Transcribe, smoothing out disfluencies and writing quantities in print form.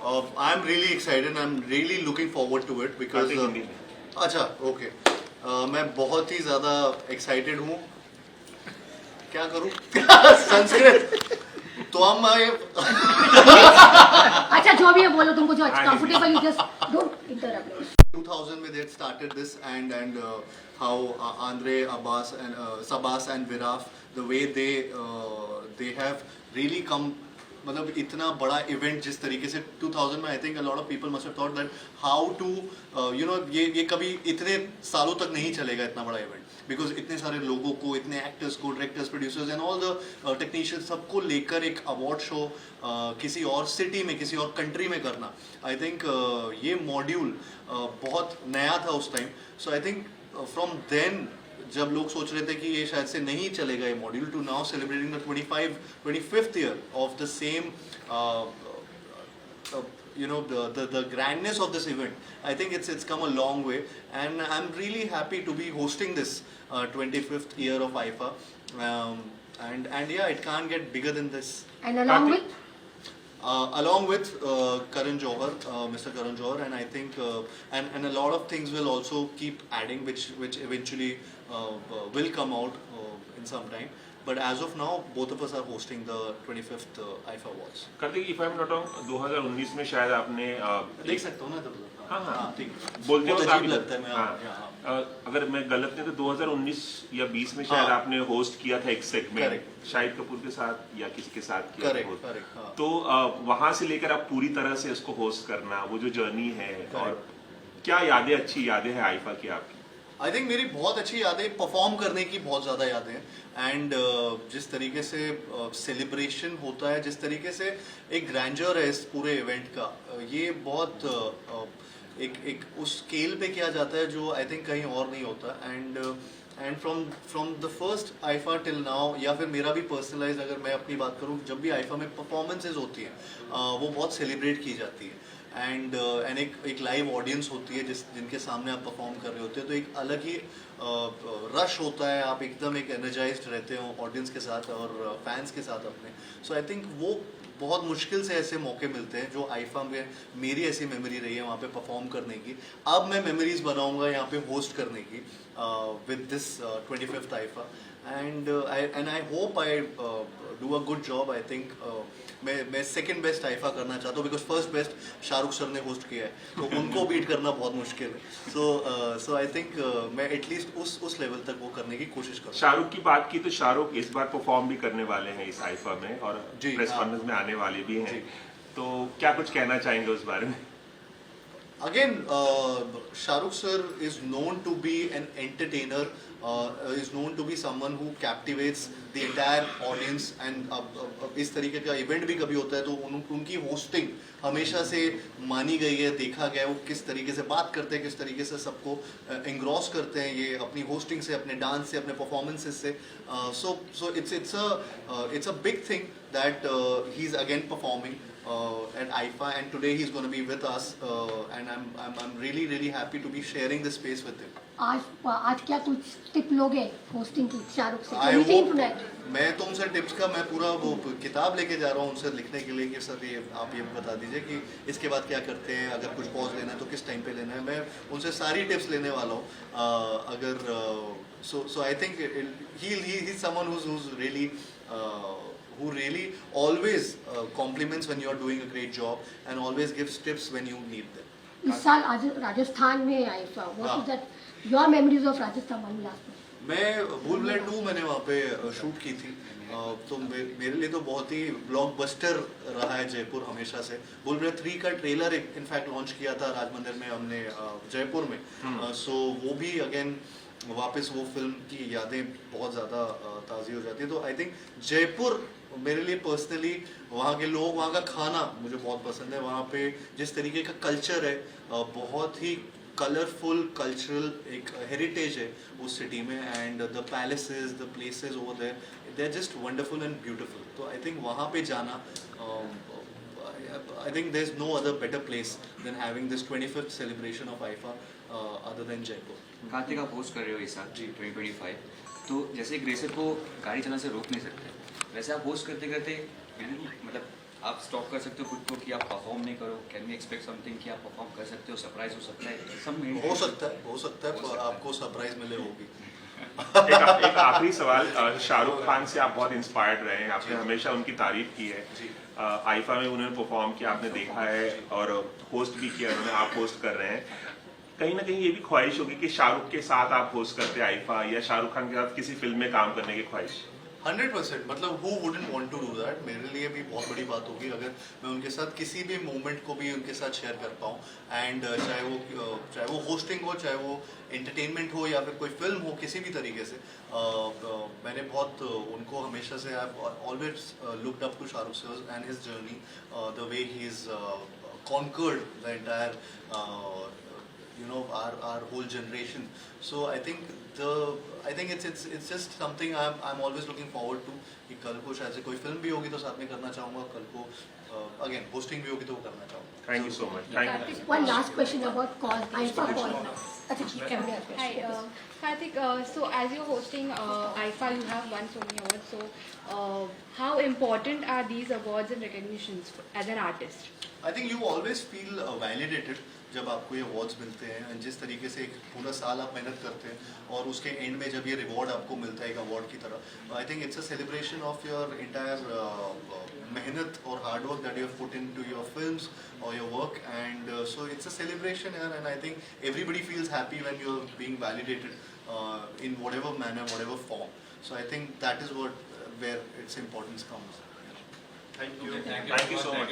I'm really excited. I'm really looking forward to it because. अच्छा, okay. मैं बहुत ही ज़्यादा excited हूँ. क्या करूँ? संस्कृत. तो हम अच्छा जो भी है बोलो तुमको जो comfortable you just don't interrupt. 2000 में they had started this and how Andre Abbas and Sabas and Viraf, the way they have really come. मतलब इतना बड़ा इवेंट जिस तरीके से 2000 में I think a lot of people must have thought that how to you know ये कभी इतने सालों तक नहीं चलेगा इतना बड़ा इवेंट, बिकॉज इतने सारे लोगों को, इतने एक्टर्स को, directors, producers and all the technicians सबको लेकर एक अवार्ड शो किसी और सिटी में, किसी और कंट्री में करना, आई थिंक ये मॉड्यूल बहुत नया था उस time. So I think from then जब लोग सोच रहे थे कि ये शायद से नहीं चलेगा ये module, to now celebrating the 25th year of the same you know the grandness of this event. I think it's come a long way and I'm really happy to be hosting this 25th year of IFA, and yeah, it can't get bigger than this. And along with Karan Johar, Mr. Karan Johar, and I think and a lot of things will also keep adding which eventually will come out in some time. But as of now, both of us are hosting the 25th IFA Awards. Kartik, if I'm not wrong, 2019 में शायद आपने देख सकता हूँ ना तब. हाँ ठीक. बोलते हो अजीब लगता है मैं. हाँ. अगर मैं गलत नहीं तो 2019 या 20 में शायद आपने होस्ट किया था एक सेगमेंट शाहिद कपूर के साथ या किसी के साथ किया. करेक्ट. तो वहां से लेकर आप पूरी तरह से इसको होस्ट करना, वो जो जर्नी है, और क्या यादें, अच्छी यादें हैं आईफा की आपकी? आई थिंक मेरी बहुत अच्छी यादें, परफॉर्म करने की बहुत ज़्यादा यादें हैं, एंड जिस तरीके से सेलिब्रेशन होता है, जिस तरीके से एक ग्रैंडर है इस पूरे इवेंट का, ये बहुत एक उस स्केल पे किया जाता है जो आई थिंक कहीं और नहीं होता. And from the first IIFA till now, या फिर मेरा भी पर्सनलाइज अगर मैं अपनी बात करूँ, जब भी आईफा में परफॉर्मेंसेज होती हैं वो बहुत सेलिब्रेट की जाती है, एंड एक लाइव ऑडियंस होती है जिनके सामने आप परफॉर्म कर रहे होते हैं, तो एक अलग ही रश होता है, आप एकदम एक एनर्जाइज्ड रहते हो ऑडियंस के साथ और फैंस के साथ अपने. सो आई थिंक वो बहुत मुश्किल से ऐसे मौके मिलते हैं जो आईफा में मेरी ऐसी मेमोरी रही है वहाँ पे परफॉर्म करने की. अब मैं मेमोरीज बनाऊंगा यहाँ पे होस्ट करने की with this 25th IIFA, and I hope I do a good job. I think मैं सेकंड बेस्ट आईफा करना चाहता हूँ, because first best Shahrukh sir ने होस्ट किया है, तो उनको बीट करना बहुत मुश्किल है. सो आई थिंक मैं एटलीस्ट उस लेवल तक वो करने की कोशिश करूँ. शाहरुख की बात की तो शाहरुख इस बार परफॉर्म भी करने वाले हैं इस आईफा में, और प्रेस कॉन्फ्रेंस में आने वाले भी हैं, तो क्या कुछ कहना चाहेंगे उस बारे में? Again, Shahrukh sir is known to be an entertainer, is known to be someone who captivates the entire audience, and इस तरीके का इवेंट भी कभी होता है तो उनकी होस्टिंग हमेशा से मानी गई है, देखा गया है वो किस तरीके से बात करते हैं, किस तरीके से सबको एंग्रॉस करते हैं ये अपनी होस्टिंग से, अपने डांस से, अपने परफॉर्मेंसेस से. So it's a big thing that he's again performing at IFA, and today he's going to be with us, and I'm really happy to be sharing this space with him. आज क्या कुछ tip लोगे hosting की शाहरुख से? I hope, मैं तुमसे tips का मैं पूरा वो किताब लेके जा रहा हूँ उनसे लिखने के लिए कि सर ये आप ये बता दीजिए कि इसके बाद क्या करते हैं, अगर कुछ पॉज लेना है तो किस टाइम पे लेना है. मैं उनसे सारी टिप्स लेने वाला हूँ. अगर so I think he's someone who's really who really always compliments when you are doing a great job and always gives tips when you need them. इस साल आज राजस्थान में IIFA, what is that your memories of Rajasthan one last? मैं भूल भुलैया 2 मैंने वहाँ पे shoot की थी, तो मेरे लिए तो बहुत ही ब्लॉकबस्टर रहा है जयपुर हमेशा से. भूल भुलैया 3 का ट्रेलर इनफैक्ट लॉन्च किया था राजमंदिर में हमने जयपुर में. सो वो भी अगेन वापस वो फिल्म की यादें बहुत ज़्यादा ताज़ी हो जाती है. तो आई थिंक जयपुर मेरे लिए पर्सनली, वहाँ के लोग, वहाँ का खाना मुझे बहुत पसंद है. वहाँ पे जिस तरीके का कल्चर है, बहुत ही कलरफुल कल्चरल एक हेरिटेज है उस सिटी में, and the palaces, the places over there, they are just wonderful and beautiful. तो आई थिंक वहाँ पे जाना, I think there's no other better place than having this 25th celebration of IFA other than Jaipur. Kartik, आप host कर रहे हो इस साल जी 2025, तो जैसे एक रेसर को गाड़ी चलाने से रोक नहीं सकते, वैसे आप होस्ट करते करते मतलब आप स्टॉप कर सकते हो खुद को कि आप परफॉर्म नहीं करो? कैन वी एक्सपेक्ट समथिंग कि आप परफॉर्म कर सकते हो, सरप्राइज हो सकता है? सब हो सकता है पर आपको सरप्राइज मिले होगी। एक आखिरी सवाल, शाहरुख खान से आप बहुत इंस्पायर्ड रहे हैं, आपने हमेशा उनकी तारीफ की है। जी। आईफा में उन्होंने परफॉर्म किया, आपने देखा है, और होस्ट भी किया उन्होंने, आप होस्ट कर रहे हैं। कहीं ना कहीं ये भी ख्वाहिश होगी कि शाहरुख के साथ आप होस्ट करते आईफा, या शाहरुख खान के साथ किसी फिल्म में काम करने की ख्वाहिश? 100%, मतलब who wouldn't want to do that। मेरे लिए भी बहुत बड़ी बात होगी अगर मैं उनके साथ किसी भी मोमेंट को भी उनके साथ शेयर कर पाऊँ। एंड चाहे वो होस्टिंग हो, चाहे वो एंटरटेनमेंट हो, या फिर कोई फिल्म हो, किसी भी तरीके से मैंने बहुत उनको हमेशा से I always looked up to Shahrukh sir and his journey, the way he is conquered the entire our whole generation. So I think it's just something I'm always looking forward to कि कल को शायद से कोई फिल्म भी होगी तो साथ में करना चाहूँगा, कल को अगेन होस्टिंग भी होगी तो वो करना चाहूँगा। Thank you so much. Thank you. One last question about call. IFA call. अच्छा, can we ask Hi, questions? Karthik, so as you're hosting IFA, you have won so many awards. So, how important are these awards and recognitions as an artist? I think you always feel validated जब आपको ये awards मिलते हैं, and जिस तरीके से एक पूरा साल आप मेहनत करते हैं और उसके एंड में जब ये रिवॉर्ड आपको मिलता है एक अवार्ड की तरह, I think it's a celebration of your entire मेहनत और hard work that you have put into your films और your work, and so it's a celebration यार, and I think everybody feels happy when you are being validated in whatever manner, whatever form. So I think that is where its importance comes. Thank you so much.